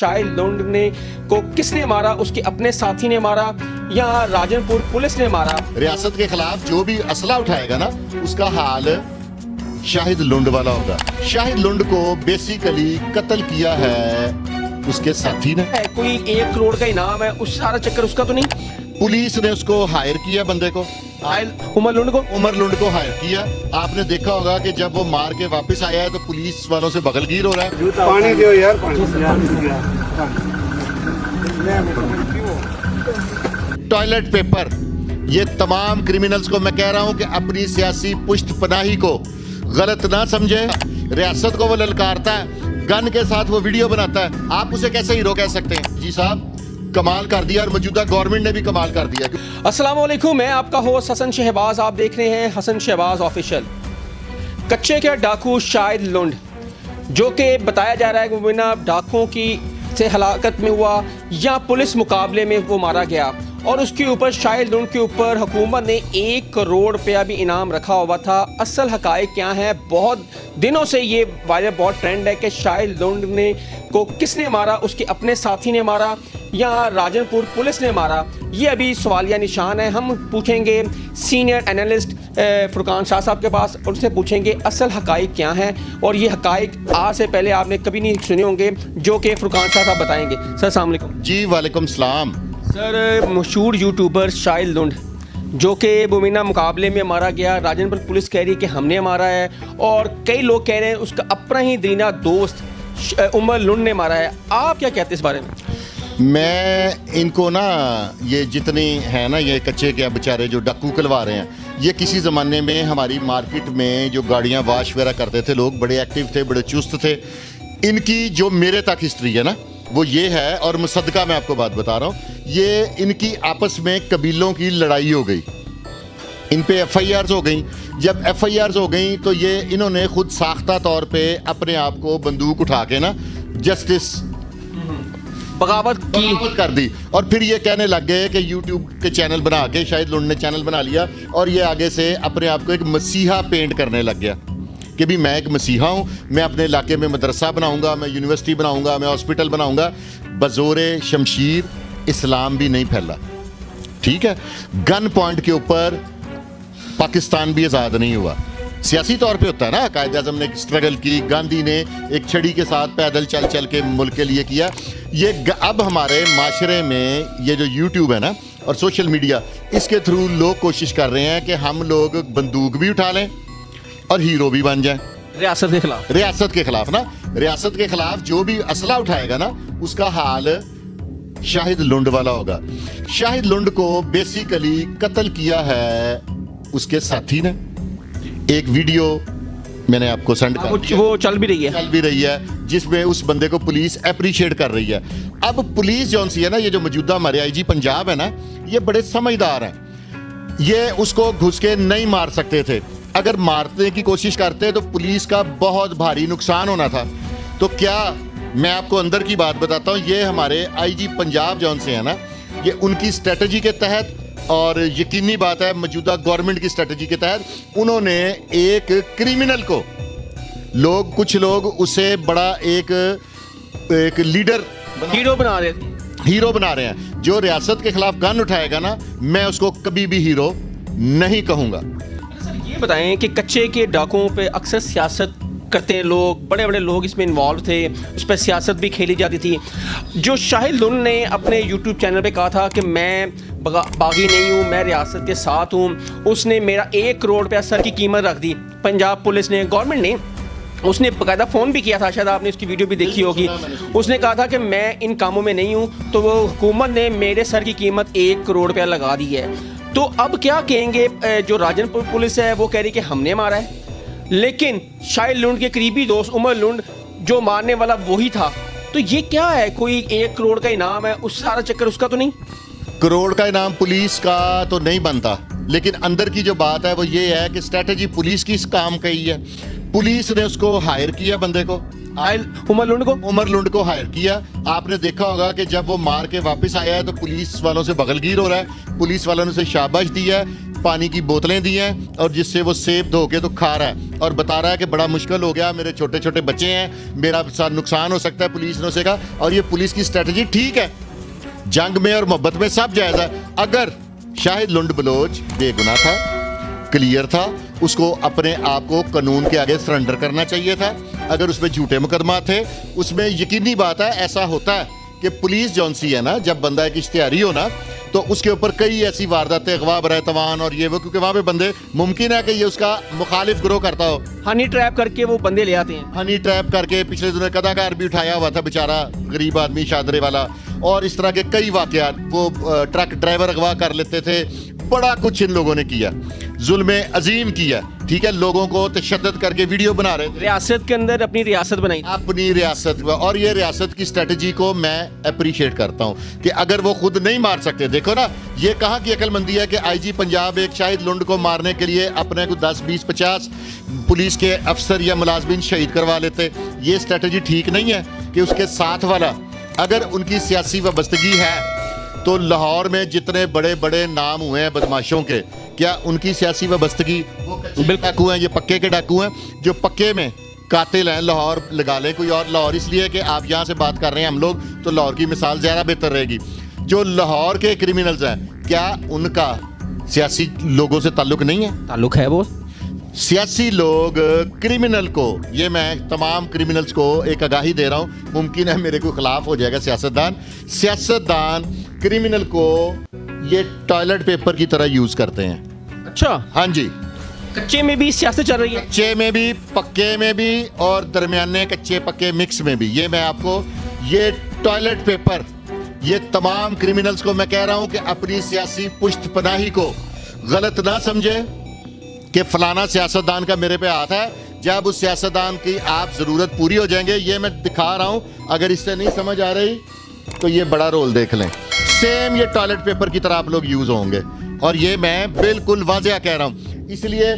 शाहिद लुंड ने को किसने मारा? उसके अपने साथी ने मारा या राजनपुर पुलिस ने मारा? रियासत के खिलाफ जो भी असला उठाएगा ना उसका हाल शाहिद लुंड वाला होगा। शाहिद लुंड को बेसिकली कत्ल किया है उसके साथी ने। कोई 1 करोड़ का इनाम है, उस सारा चक्कर उसका तो नहीं? पुलिस ने उसको हायर किया, बंदे को, उमर लुंड को हायर किया। आपने देखा होगा कि जब वो मार के वापस आया है तो पुलिस वालों से बगलगीर हो रहा है। पानी दो यार, टॉयलेट पेपर, ये तमाम क्रिमिनल्स को मैं कह रहा हूं कि अपनी सियासी पुष्टपनाही को गलत ना समझे। रियासत को वो ललकारता है, गन के साथ वो वीडियो बनाता है, आप उसे कैसे हीरो कह सकते हैं? जी साहब, कमाल कर दिया और मौजूदा गवर्नमेंट ने भी कमाल कर दिया। अस्सलाम वालेकुम, मैं आपका होस्ट हसन शहबाज, आप देख रहे हैं हसन शहबाज ऑफिशियल। कच्चे के डाकू शाहिद लुंड, जो कि बताया जा रहा है कि वो बिना डाकुओं की से हलाकत में हुआ या पुलिस मुकाबले में वो मारा गया, और उसके ऊपर शाहिद लुंड के ऊपर हुकूमत ने 1 करोड़ रुपया भी इनाम रखा हुआ था। असल हकायक क्या है? बहुत दिनों से ये वायरल बहुत ट्रेंड है कि शाहिद लुंड ने को किसने मारा? उसके अपने साथी ने मारा या राजनपुर पुलिस ने मारा? ये अभी सवालिया निशान है। हम पूछेंगे सीनियर एनालिस्ट फुरकान शाह साहब के पास, और उनसे पूछेंगे असल हकायक क्या हैं, और ये हकायक आज से पहले आपने कभी नहीं सुने होंगे, जो कि फुरकान शाह साहब बताएंगे। सर अस्सलाम वालेकुम। जी वालेकुम सलाम। सर, मशहूर यूट्यूबर शाहिद लुंड, जो कि बुमिना मुकाबले में मारा गया, राजनपुर पुलिस कह रही है कि हमने मारा है, और कई लोग कह रहे हैं उसका अपना ही दरीना दोस्त उमर लुंड ने मारा है। आप क्या कहते हैं इस बारे में? मैं इनको ना, ये जितनी है ना ये कच्चे के बेचारे जो डाकू कलवा रहे हैं, ये किसी ज़माने में हमारी मार्केट में जो गाड़ियाँ वाश वगैरह करते थे लोग, बड़े एक्टिव थे, बड़े चुस्त थे। इनकी जो मेरे तक हिस्ट्री है ना वो ये है, और मुसद्दका मैं आपको बात बता रहा हूँ, ये इनकी आपस में कबीलों की लड़ाई हो गई, इन पे FIRs हो गई। जब FIRs हो गई तो ये इन्होंने खुद साख्ता तौर पे अपने आप को बंदूक उठा के ना जस्टिस बगावत कर दी, और फिर ये कहने लग गए कि यूट्यूब के चैनल बना के, शाहिद लुंड ने चैनल बना लिया, और ये आगे से अपने आप को एक मसीहा पेंट करने लग गया कि भी मैं एक मसीहा हूँ, मैं अपने इलाके में मदरसा बनाऊंगा, मैं यूनिवर्सिटी बनाऊंगा, मैं हॉस्पिटल बनाऊंगा। बज़ोरे शमशीर इस्लाम भी नहीं फैला, ठीक है। गन पॉइंट के ऊपर पाकिस्तान भी आज़ाद नहीं हुआ। सियासी तौर पे होता है ना, कायदे आज़म ने स्ट्रगल की, गांधी ने एक छड़ी के साथ पैदल चल चल के मुल्क के लिए किया। ये अब हमारे माशरे में ये जो यूट्यूब है ना और सोशल मीडिया, इसके थ्रू लोग कोशिश कर रहे हैं कि हम लोग बंदूक भी उठा लें और हीरो भी बन जाएं रियासत के खिलाफ। रियासत के खिलाफ ना, रियासत के खिलाफ जो भी असला उठाएगा ना उसका हाल शाहिद लुंड वाला होगा। शाहिद लुंड को बेसिकली कत्ल किया है उसके साथी ने। एक वीडियो मैंने आपको सेंड कर दिया, वो चल भी रही है जिसमें उस बंदे को पुलिस अप्रिशिएट कर रही है। अब पुलिस जौन सी है ना, ये जो मौजूदा हमारे IG पंजाब है ना, ये बड़े समझदार हैं। ये उसको घुस के नहीं मार सकते थे, अगर मारने की कोशिश करते तो पुलिस का बहुत भारी नुकसान होना था। तो क्या, मैं आपको अंदर की बात बताता हूँ, ये हमारे IG पंजाब जौन से है ना, ये उनकी स्ट्रेटजी के तहत, और यकीनी बात है मौजूदा गवर्नमेंट की स्ट्रेटजी के तहत, उन्होंने एक क्रिमिनल को, कुछ लोग उसे बड़ा एक लीडर, हीरो बना रहे हैं। जो रियासत के खिलाफ गन उठाएगा ना, मैं उसको कभी भी हीरो नहीं कहूँगा। सर, ये बताएं कि कच्चे के डाकुओं पे अक्सर सियासत करते हैं लोग, बड़े बड़े लोग इसमें इन्वॉल्व थे, उस पर सियासत भी खेली जाती थी। जो शाहिद लुंड ने अपने यूट्यूब चैनल पे कहा था कि मैं बागी नहीं हूँ, मैं रियासत के साथ हूँ, उसने मेरा 1 करोड़ रुपया सर की कीमत रख दी। पंजाब पुलिस ने, गवर्नमेंट ने, उसने बाकायदा फ़ोन भी किया था, शायद आपने उसकी वीडियो भी देखी होगी। उसने कहा था कि मैं इन कामों में नहीं हूँ, तो वो हुकूमत ने मेरे सर की कीमत 1 करोड़ रुपया लगा दी है। तो अब क्या कहेंगे? जो राजनपुर पुलिस है वो कह रही कि हमने मारा है, लेकिन शाहिद लुंड के करीबी दोस्त उमर लुंड जो मारने वाला वही था। तो ये क्या है? कोई 1 करोड़ का इनाम है, उस सारा चक्कर उसका तो नहीं? करोड़ का इनाम पुलिस का तो नहीं बनता, लेकिन अंदर की जो बात है वो ये है कि स्ट्रेटजी पुलिस की इस काम की है। पुलिस ने उसको हायर किया, बंदे को, उमर लुंड को हायर किया। आपने देखा होगा कि जब वो मार के वापस आया है तो पुलिस वालों से बगलगीर हो रहा है, पुलिस वालों ने उसे शाबाश दी है पानी की बोतलें दी हैं और जिससे वो सेब धो के तो खा रहा है और बता रहा है कि बड़ा मुश्किल हो गया, मेरे छोटे छोटे बच्चे हैं, मेरा साथ नुकसान हो सकता है पुलिस ने कहा। और ये पुलिस की स्ट्रेटजी ठीक है, जंग में और मोहब्बत में सब जायज़ है। अगर शाहिद लुंड बलोच बेगुनाह था, क्लियर था, उसको अपने आप को कानून के आगे सरेंडर करना चाहिए था। अगर उसमें झूठे मुकदमा थे, उसमें यकीनी बात है ऐसा होता है कि पुलिस जौन सी है ना, जब बंदा एक इश्तिहारी हो ना तो उसके ऊपर कई ऐसी वारदातें, अगवा बरतवान और ये वो, क्योंकि वहाँ पे बंदे मुमकिन है कि ये उसका मुखालिफ ग्रो करता हो। हनी ट्रैप करके वो बंदे ले आते हैं। हनी ट्रैप करके पिछले दिनों कदाकार भी उठाया हुआ था बेचारा, गरीब आदमी शादरे वाला, और इस तरह के कई वाकयात। वो ट्रक ड्राइवर अगवा कर लेते थे, बड़ा कुछ इन लोगों ने किया, जुल्म अजीम किया, ठीक है। लोगों को तशद्दुद करके वीडियो बना रहे थे, रियासत के अंदर अपनी रियासत बनाई। अपनी रियासत। और ये रियासत की स्ट्रेटजी को मैं अप्रिशिएट करता हूँ कि अगर वो खुद नहीं मार सकते, देखो ना ये कहाँ की अक्लमंदी है कि आईजी पंजाब एक शाहिद लुंड को मारने के लिए अपने को 10, 20, 50 पुलिस के अफसर या मुलाजमीन शहीद करवा लेते। ये स्ट्रेटजी ठीक नहीं है कि उसके साथ वाला, अगर उनकी सियासी वाबस्तगी है तो लाहौर में जितने बड़े बड़े नाम हुए हैं बदमाशों के, क्या उनकी सियासी वाबस्तगी, वो डाकू हैं, ये पक्के के डाकू हैं जो पक्के में कातिल हैं। लाहौर लगा लें कोई और, लाहौर इसलिए कि आप यहाँ से बात कर रहे हैं हम लोग, तो लाहौर की मिसाल ज़्यादा बेहतर रहेगी। जो लाहौर के क्रिमिनल्स हैं, क्या उनका सियासी लोगों से ताल्लुक नहीं है? ताल्लुक है। वो सियासी लोग क्रिमिनल को, ये मैं तमाम क्रिमिनल्स को एक आगाही दे रहा हूँ, मुमकिन है मेरे को खिलाफ हो जाएगा सियासतदान क्रिमिनल को ये टॉयलेट पेपर की तरह यूज करते हैं। अच्छा, हाँ जी, कच्चे में भी सियासत चल रही है, कच्चे में भी, पक्के में भी, और दरमियाने कच्चे पक्के मिक्स में भी। ये मैं आपको, ये टॉयलेट पेपर, ये तमाम क्रिमिनल्स को मैं कह रहा हूँ कि अपनी सियासी पुष्ट पनाही को गलत ना समझे कि फलाना सियासतदान का मेरे पे हाथ है। जब उस सियासतदान की आप ज़रूरत पूरी हो जाएंगे, ये मैं दिखा रहा हूँ, अगर इससे नहीं समझ आ रही तो ये बड़ा रोल देख लें, सेम ये टॉयलेट पेपर की तरह आप लोग यूज़ होंगे। और ये मैं बिल्कुल वाज़ेह कह रहा हूँ। इसलिए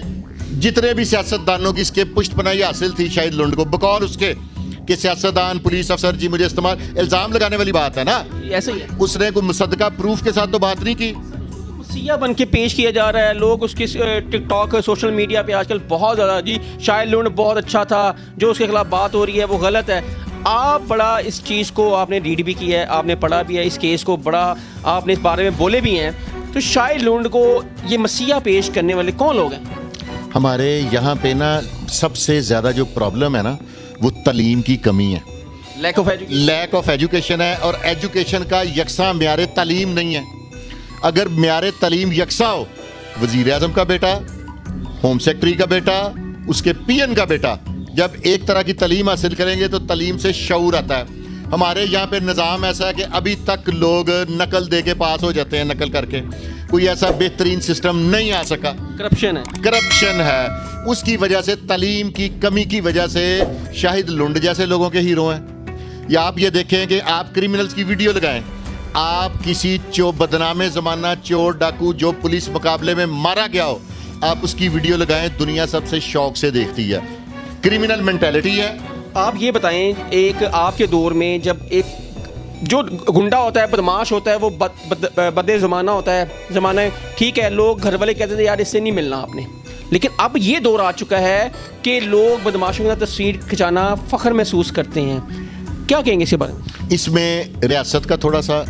जितने भी सियासतदानों की इसके पुष्ट पनाही हासिल थी शाहिद लुंड को, बकौल उसके कि सियासतदान, पुलिस अफसर जी मुझे इस्तेमाल, इल्ज़ाम लगाने वाली बात है ना, ऐसे ही है। उसने कोई मुसद्दका प्रूफ के साथ तो बात नहीं की। सिया बन के पेश किया जा रहा है, लोग उसके टिकटॉक, सोशल मीडिया पे आजकल बहुत ज़्यादा, जी शाहिद लुंड बहुत अच्छा था, जो उसके खिलाफ बात हो रही है वो गलत है। आप बड़ा इस चीज़ को आपने रीड भी किया है, आपने पढ़ा भी है, इस केस को बड़ा आपने इस बारे में बोले भी हैं, तो शाहिद लुंड को ये मसीहा पेश करने वाले कौन लोग हैं? हमारे यहाँ पे ना सबसे ज़्यादा जो प्रॉब्लम है ना, वो तालीम की कमी है, लैक ऑफ एजुकेशन है। और एजुकेशन का यकसा म्यार तालीम नहीं है। अगर म्यार तालीम यकसा हो, वज़ीर आज़म का बेटा, होम सेक्रेटरी का बेटा, उसके पीएन का बेटा जब एक तरह की तालीम हासिल करेंगे तो तालीम से शऊर आता है। हमारे यहाँ पे निज़ाम ऐसा है कि अभी तक लोग नकल दे के पास हो जाते हैं, नकल करके। कोई ऐसा बेहतरीन सिस्टम नहीं आ सका। करप्शन है। उसकी वजह से, तालीम की कमी की वजह से शाहिद लुंड जैसे लोगों के हीरो हैं। या आप ये देखें कि आप क्रिमिनल्स की वीडियो लगाएं, आप किसी बदनामे ज़माना चोर डाकू जो पुलिस मुकाबले में मारा गया हो, आप उसकी वीडियो लगाएं, दुनिया सबसे शौक से देखती है। क्रिमिनल मेंटालिटी है। आप ये बताएं, एक आपके दौर में जब एक जो गुंडा होता है, बदमाश होता है, वो बदे ज़माना होता है, ज़माना ठीक है, लोग घर वाले कहते थे यार इससे नहीं मिलना आपने, लेकिन अब ये दौर आ चुका है कि लोग बदमाशों के साथ तस्वीर खिंचाना फ़ख्र महसूस करते हैं। क्या कहेंगे इसके बारे में? इसमें रियासत का थोड़ा सा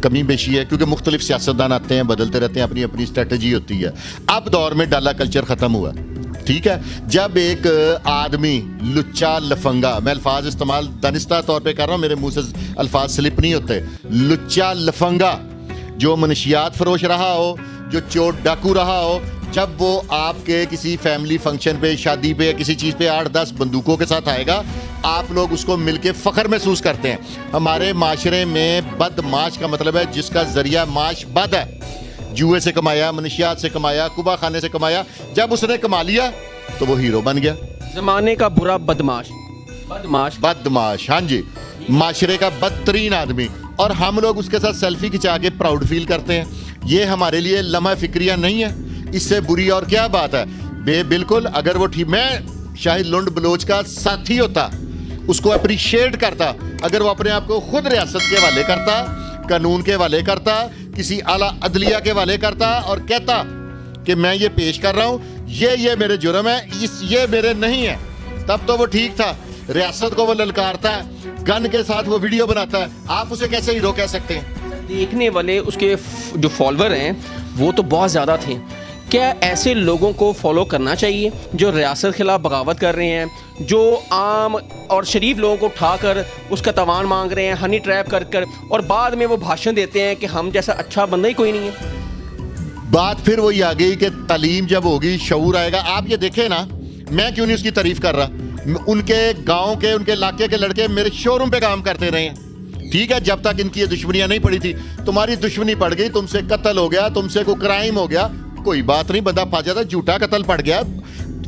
कमी बेशी है, क्योंकि मुख्तलिफ सियासतदान आते हैं, बदलते रहते हैं, अपनी अपनी स्ट्रेटजी होती है। अब दौर में डाला कल्चर ख़त्म हुआ, ठीक है। जब एक आदमी लुच्चा लफंगा, मैं अल्फाज इस्तेमाल दानिस्ता तौर पे कर रहा हूँ, मेरे मुंह से अल्फाज स्लिप नहीं होते, लुच्चा लफंगा जो मनशियात फरोश रहा हो, जो चोर डाकू रहा हो, जब वो आपके किसी फैमिली फंक्शन पे, शादी पे, किसी चीज़ पे 8-10 बंदूकों के साथ आएगा, आप लोग उसको मिलके फ़ख्र महसूस करते हैं। हमारे माशरे में बदमाश का मतलब है जिसका ज़रिया माश बद है, जुए से कमाया, मनशियात से कमाया, कुबा खाने से कमाया। जब उसने कमा लिया तो वो हीरो बन गया। ज़माने का बुरा बदमाश, हाँ जी, माशरे का बदतरीन आदमी, और हम लोग उसके साथ सेल्फी खिंचा के प्राउड फील करते हैं। ये हमारे लिए लम्हा फिक्रिया नहीं है, इससे बुरी और क्या बात है। बिल्कुल, अगर वो ठीक, मैं शाहिद लुंड बलोच का साथी होता, उसको अप्रिशिएट करता, अगर वो अपने आप को खुद रियासत के हवाले करता, कानून के हवाले करता, किसी आला अदलिया के हवाले करता और कहता कि मैं ये पेश कर रहा हूँ, ये मेरे जुर्म है, ये मेरे नहीं है, तब तो वो ठीक था। रियासत को वो ललकारता है, गन के साथ वो वीडियो बनाता है, आप उसे कैसे हीरो कह सकते हैं? देखने वाले उसके जो फॉलोअर हैं वो तो बहुत ज़्यादा थे। क्या ऐसे लोगों को फॉलो करना चाहिए जो रियासत के खिलाफ बगावत कर रहे हैं, जो आम और शरीफ लोगों को उठाकर उसका तवान मांग रहे हैं, हनी ट्रैप कर कर, और बाद में वो भाषण देते हैं कि हम जैसा अच्छा बंदा ही कोई नहीं है? बात फिर वही आ गई कि तालीम जब होगी शऊर आएगा। आप ये देखें ना, मैं क्यों नहीं उसकी तारीफ कर रहा, उनके गांव के, उनके इलाके के लड़के मेरे शोरूम पे काम करते रहे हैं, ठीक है, जब तक इनकी ये दुश्मनियां नहीं पड़ी थी। तुम्हारी दुश्मनी पड़ गई, तुमसे कत्ल हो गया, तुमसे कोई क्राइम हो गया, कोई बात नहीं, बंदा फंस जाता, झूठा कत्ल पड़ गया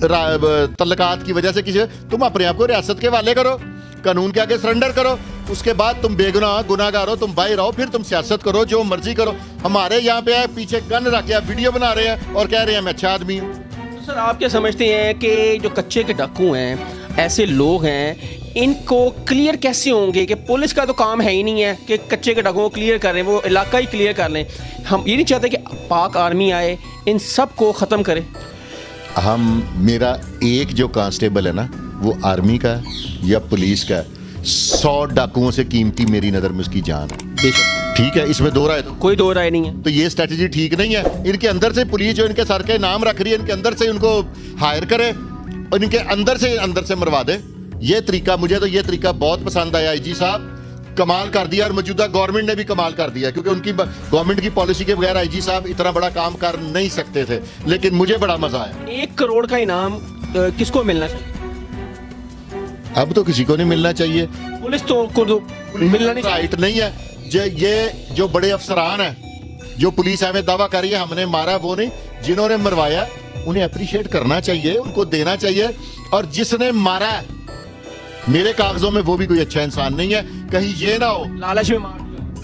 तल्लकात की वजह से किसी, तुम अपने आप को रियासत के वाले करो, कानून के आगे सरेंडर करो, उसके बाद तुम बेगुनाह गुनाहगार हो, तुम बाहर आओ, फिर तुम सियासत करो, जो मर्जी करो। हमारे यहाँ पे है पीछे गन रख के वीडियो बना रहे हैं और कह रहे हैं मैं अच्छा आदमी हूँ। तो सर आप क्या समझते हैं कि जो कच्चे के डाकू हैं, ऐसे लोग हैं, इनको क्लियर कैसे होंगे? कि पुलिस का तो काम है ही नहीं है कि कच्चे के डाकुओं को क्लियर कर रहे हैं, वो इलाका ही क्लियर कर लें। हम ये नहीं चाहते कि पाक आर्मी आए इन सब को ख़त्म करे। मेरा एक जो कांस्टेबल है ना, वो आर्मी का है या पुलिस का है, 100 डाकुओं से कीमती मेरी नज़र में उसकी जान है। बेशक, ठीक है, इसमें दो राय तो कोई दो राय नहीं है। तो ये स्ट्रेटजी ठीक नहीं है। इनके अंदर से पुलिस जो इनके सर के नाम रख रही है, इनके अंदर से उनको हायर करे और इनके अंदर से मरवा दे। ये तरीका, मुझे तो ये तरीका बहुत पसंद आया। आईजी साहब कमाल कर दिया और मौजूदा गवर्नमेंट ने भी कमाल कर दिया, क्योंकि उनकी गवर्नमेंट की पॉलिसी के बगैर आईजी साहब इतना बड़ा काम कर नहीं सकते थे, लेकिन मुझे बड़ा मजा आया। 1 करोड़ का इनाम किसको मिलना चाहिए? अब तो किसी को नहीं मिलना चाहिए, पुलिस तो को तो मिलना नहीं चाहिए। राइट नहीं है। ये जो बड़े अफसरान हैं, जो पुलिस हमें दावा कर रही है हमने मारा, वो नहीं, जिन्होंने मरवाया उन्हें अप्रिशिएट करना चाहिए, उनको देना चाहिए। और जिसने मारा है, मेरे कागजों में वो भी कोई अच्छा इंसान नहीं है। कहीं ये ना हो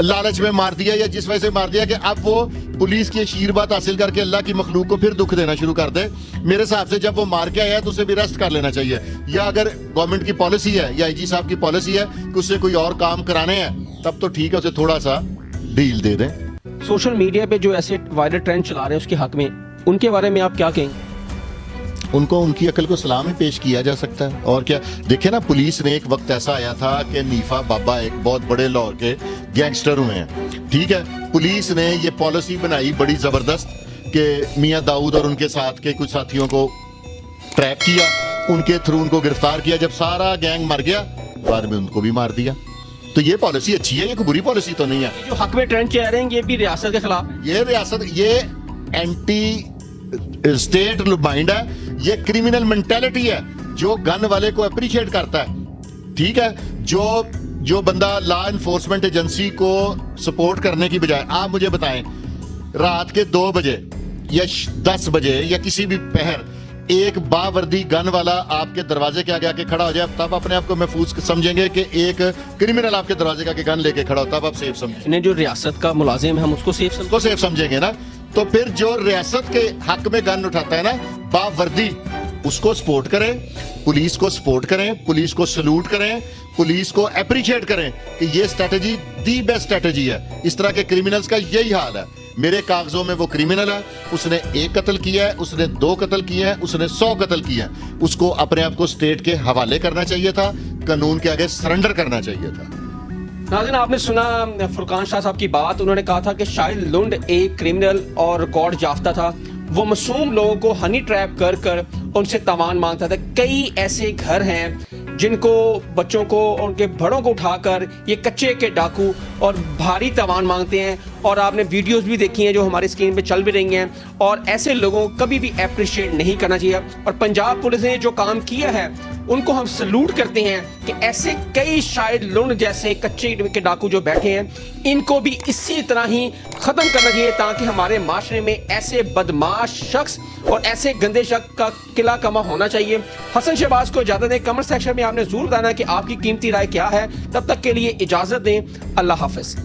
लालच में मार दिया या जिस वजह से मार दिया कि अब वो पुलिस की आशीर्वाद हासिल करके अल्लाह की मखलूक को फिर दुख देना शुरू कर दे। मेरे हिसाब से जब वो मार के आया तो उसे भी अरेस्ट कर लेना चाहिए, या अगर गवर्नमेंट की पॉलिसी है या आईजी साहब की पॉलिसी है कि उससे कोई और काम कराने हैं, तब तो ठीक है, उसे थोड़ा सा डील दे दें। सोशल मीडिया पे जो ऐसे वायरल ट्रेंड चला रहे हैं उसके हक में, उनके बारे में आप क्या कहेंगे? उनको उनकी अकल को सलाम ही पेश किया जा सकता है, और क्या। देखे ना, पुलिस ने एक वक्त ऐसा आया था कि नीफा बाबा एक बहुत बड़े लाहौर के गैंगस्टर हुए हैं, ठीक है। पुलिस ने ये पॉलिसी बनाई बड़ी ज़बरदस्त कि मियां दाऊद और उनके साथ के कुछ साथियों को ट्रैप किया, उनके थ्रू उनको गिरफ्तार किया। जब सारा गैंग मर गया, बाद में उनको भी मार दिया। तो ये पॉलिसी अच्छी है, ये कोई बुरी पॉलिसी तो नहीं है। जो हक में ट्रेंड चल रहे हैं ये भी रियासत के खिलाफ है। ये रियासत, ये एंटी स्टेट माइंड है, ये क्रिमिनल मेंटेलिटी है। जो गन वाले को अप्रिशिएट करता है, ठीक है, जो बंदा लॉ एनफोर्समेंट एजेंसी को सपोर्ट करने की बजाय, आप मुझे बताएं, रात के 2 बजे या 10 बजे या किसी भी पहर एक बावर्दी गन वाला आपके दरवाजे के आगे आके खड़ा हो जाए, तब अपने आप को महफूज समझेंगे कि एक क्रिमिनल आपके दरवाजे के आगे गन लेके खड़ा हो, तब आप सेफ समझेंगे। जो रियासत का मुलाजिम है हम उसको सेफ समझेंगे ना। तो फिर जो रियासत के हक में गन उठाता है ना बावर्दी, उसको सपोर्ट करें, पुलिस को सपोर्ट करें, पुलिस को सलूट करें, पुलिस को अप्रिशिएट करें कि ये स्ट्रेटजी दी बेस्ट स्ट्रेटजी है। इस तरह के क्रिमिनल्स का यही हाल है। मेरे कागजों में वो क्रिमिनल है, उसने 1 कत्ल किया है, उसने 2 कत्ल किए हैं, उसने 100 कत्ल किए हैं, उसको अपने आप को स्टेट के हवाले करना चाहिए था, कानून के आगे सरेंडर करना चाहिए था। नाज़रीन, आपने सुना फुरकान शाह साहब की बात। उन्होंने कहा था कि शाहिद लुंड एक क्रिमिनल और रिकॉर्ड याफ्ता था। वो मासूम लोगों को हनी ट्रैप कर कर उनसे तवान मांगता था। कई ऐसे घर हैं जिनको, बच्चों को, उनके बड़ों को उठाकर ये कच्चे के डाकू और भारी तवान मांगते हैं। और आपने वीडियोस भी देखी हैं जो हमारी स्क्रीन पे चल भी रही हैं। और ऐसे लोगों को कभी भी अप्रिशिएट नहीं करना चाहिए। और पंजाब पुलिस ने जो काम किया है उनको हम सलूट करते हैं कि ऐसे कई शाहिद लुंड जैसे कच्चे के डाकू जो बैठे हैं, इनको भी इसी तरह ही ख़त्म करना चाहिए, ताकि हमारे माशरे में ऐसे बदमाश शख्स और ऐसे गंदे शख्स का किला कमा होना चाहिए। हसन शहबाज को इजाज़त दें। कमेंट सेक्शन में आपने ज़रूर बताना कि आपकी कीमती राय क्या है। तब तक के लिए इजाज़त दें। अल्लाह हाफ़िज़।